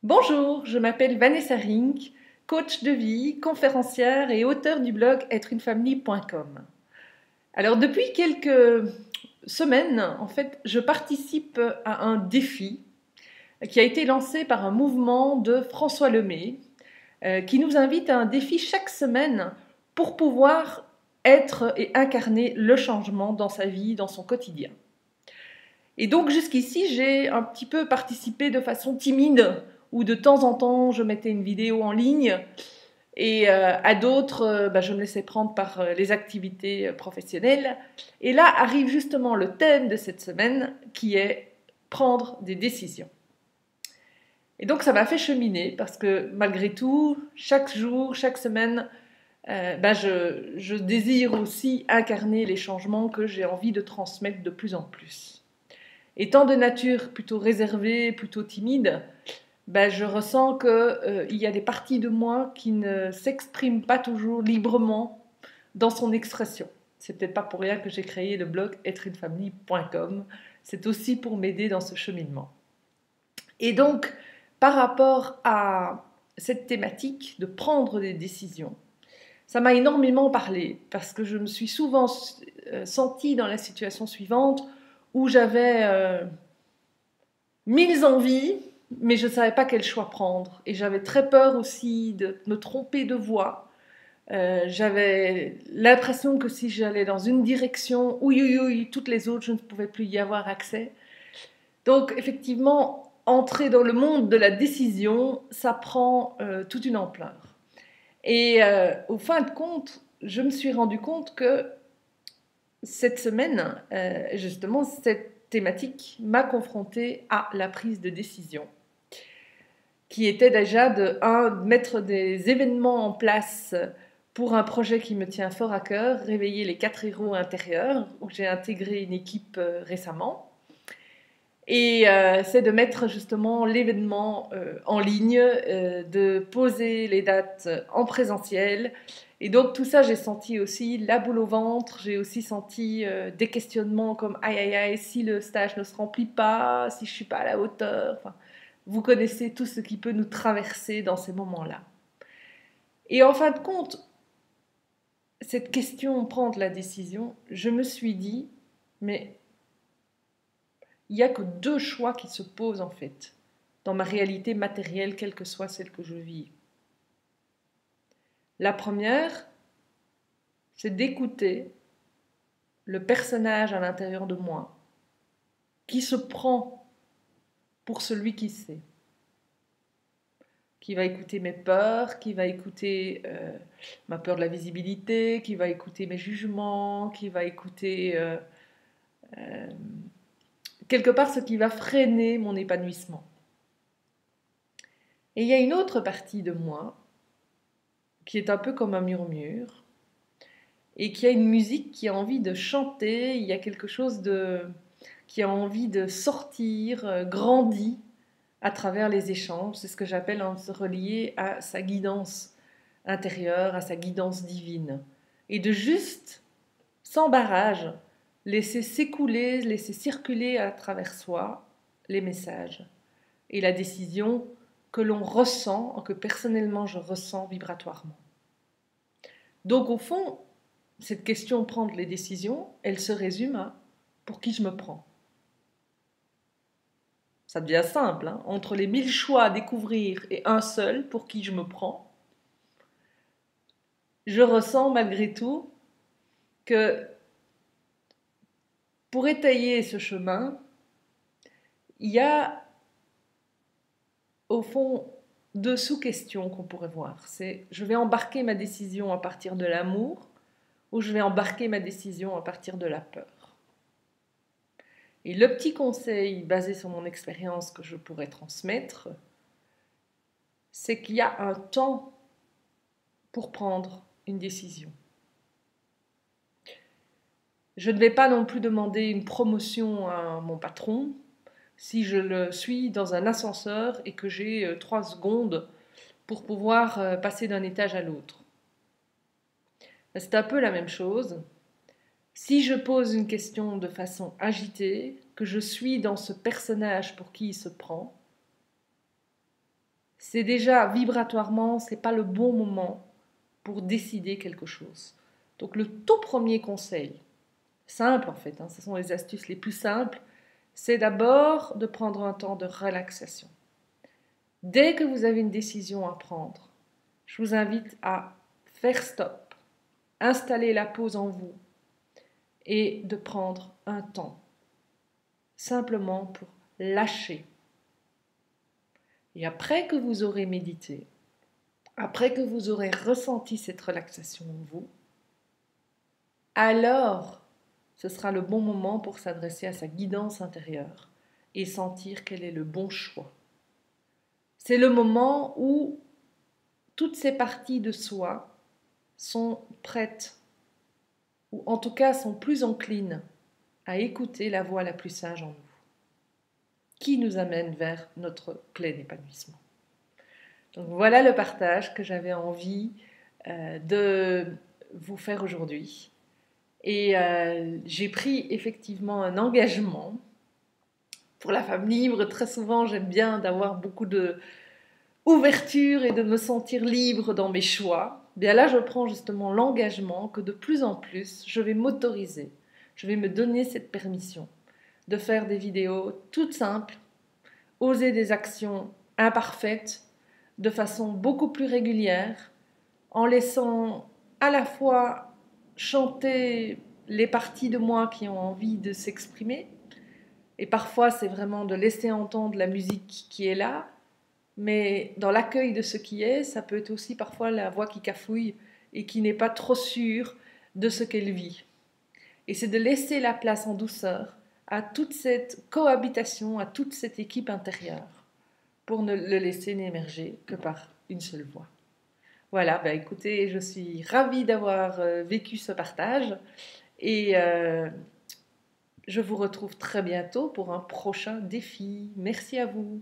Bonjour, je m'appelle Vanessa Rink, coach de vie, conférencière et auteure du blog êtreuneFamille.com. Alors depuis quelques semaines, en fait, je participe à un défi qui a été lancé par un mouvement de François Lemay qui nous invite à un défi chaque semaine pour pouvoir être et incarner le changement dans sa vie, dans son quotidien. Et donc jusqu'ici, j'ai un petit peu participé de façon timide, où de temps en temps, je mettais une vidéo en ligne, et à d'autres, je me laissais prendre par les activités professionnelles. Et là arrive justement le thème de cette semaine, qui est prendre des décisions. Et donc ça m'a fait cheminer, parce que malgré tout, chaque jour, chaque semaine, je désire aussi incarner les changements que j'ai envie de transmettre de plus en plus. Étant de nature plutôt réservée, plutôt timide, je ressens qu'il y a des parties de moi qui ne s'expriment pas toujours librement dans son expression. C'est peut-être pas pour rien que j'ai créé le blog êtreuneFamille.com. C'est aussi pour m'aider dans ce cheminement. Et donc, par rapport à cette thématique de prendre des décisions, ça m'a énormément parlé parce que je me suis souvent sentie dans la situation suivante où j'avais mille envies, mais je ne savais pas quel choix prendre. Et j'avais très peur aussi de me tromper de voie. J'avais l'impression que si j'allais dans une direction, toutes les autres, je ne pouvais plus y avoir accès. Donc effectivement, entrer dans le monde de la décision, ça prend toute une ampleur. Et au fin de compte, je me suis rendu compte que cette semaine, justement, cette thématique m'a confrontée à la prise de décision, qui était déjà de mettre des événements en place pour un projet qui me tient fort à cœur, réveiller les 4 héros intérieurs, où j'ai intégré une équipe récemment. Et c'est de mettre justement l'événement en ligne, de poser les dates en présentiel. Et donc tout ça, j'ai senti aussi la boule au ventre, j'ai aussi senti des questionnements comme aïe aïe aïe, si le stage ne se remplit pas, si je ne suis pas à la hauteur. Enfin, vous connaissez tout ce qui peut nous traverser dans ces moments-là. Et en fin de compte, cette question, prendre la décision, je me suis dit, mais il n'y a que 2 choix qui se posent en fait, dans ma réalité matérielle, quelle que soit celle que je vis. La première, c'est d'écouter le personnage à l'intérieur de moi, qui se prend pour celui qui sait, qui va écouter mes peurs, qui va écouter ma peur de la visibilité, qui va écouter mes jugements, qui va écouter quelque part ce qui va freiner mon épanouissement. Et il y a une autre partie de moi qui est un peu comme un murmure et qui a une musique qui a envie de chanter, il y a quelque chose qui a envie de sortir, grandit à travers les échanges. C'est ce que j'appelle se relier à sa guidance intérieure, à sa guidance divine. Et de juste, sans barrage, laisser s'écouler, laisser circuler à travers soi les messages et la décision que l'on ressent, que personnellement je ressens vibratoirement. Donc au fond, cette question de prendre les décisions, elle se résume à pour qui je me prends. Ça devient simple, hein. Entre les 1000 choix à découvrir et un seul, pour qui je me prends, je ressens malgré tout que pour étayer ce chemin, il y a au fond 2 sous-questions qu'on pourrait voir. C'est je vais embarquer ma décision à partir de l'amour ou je vais embarquer ma décision à partir de la peur. Et le petit conseil basé sur mon expérience que je pourrais transmettre, c'est qu'il y a un temps pour prendre une décision. Je ne vais pas non plus demander une promotion à mon patron si je le suis dans un ascenseur et que j'ai 3 secondes pour pouvoir passer d'un étage à l'autre. C'est un peu la même chose. Si je pose une question de façon agitée, que je suis dans ce personnage pour qui il se prend, c'est déjà vibratoirement, c'est pas le bon moment pour décider quelque chose. Donc le tout premier conseil, simple en fait, ce sont les astuces les plus simples, c'est d'abord de prendre un temps de relaxation. Dès que vous avez une décision à prendre, je vous invite à faire stop, installer la pause en vous et de prendre un temps simplement pour lâcher. Et après que vous aurez médité, après que vous aurez ressenti cette relaxation en vous, alors ce sera le bon moment pour s'adresser à sa guidance intérieure et sentir quel est le bon choix. C'est le moment où toutes ces parties de soi sont prêtes, ou en tout cas sont plus enclines à écouter la voix la plus sage en nous, qui nous amène vers notre plein épanouissement. Donc voilà le partage que j'avais envie de vous faire aujourd'hui. Et j'ai pris effectivement un engagement pour la femme libre. Très souvent, j'aime bien d'avoir beaucoup d'ouverture et de me sentir libre dans mes choix. Bien là, je prends justement l'engagement que de plus en plus, je vais m'autoriser, je vais me donner cette permission de faire des vidéos toutes simples, oser des actions imparfaites de façon beaucoup plus régulière, en laissant à la fois chanter les parties de moi qui ont envie de s'exprimer, et parfois c'est vraiment de laisser entendre la musique qui est là, mais dans l'accueil de ce qui est, ça peut être aussi parfois la voix qui cafouille et qui n'est pas trop sûre de ce qu'elle vit. Et c'est de laisser la place en douceur à toute cette cohabitation, à toute cette équipe intérieure, pour ne le laisser n'émerger que par une seule voix. Voilà, bah écoutez, je suis ravie d'avoir vécu ce partage et je vous retrouve très bientôt pour un prochain défi. Merci à vous.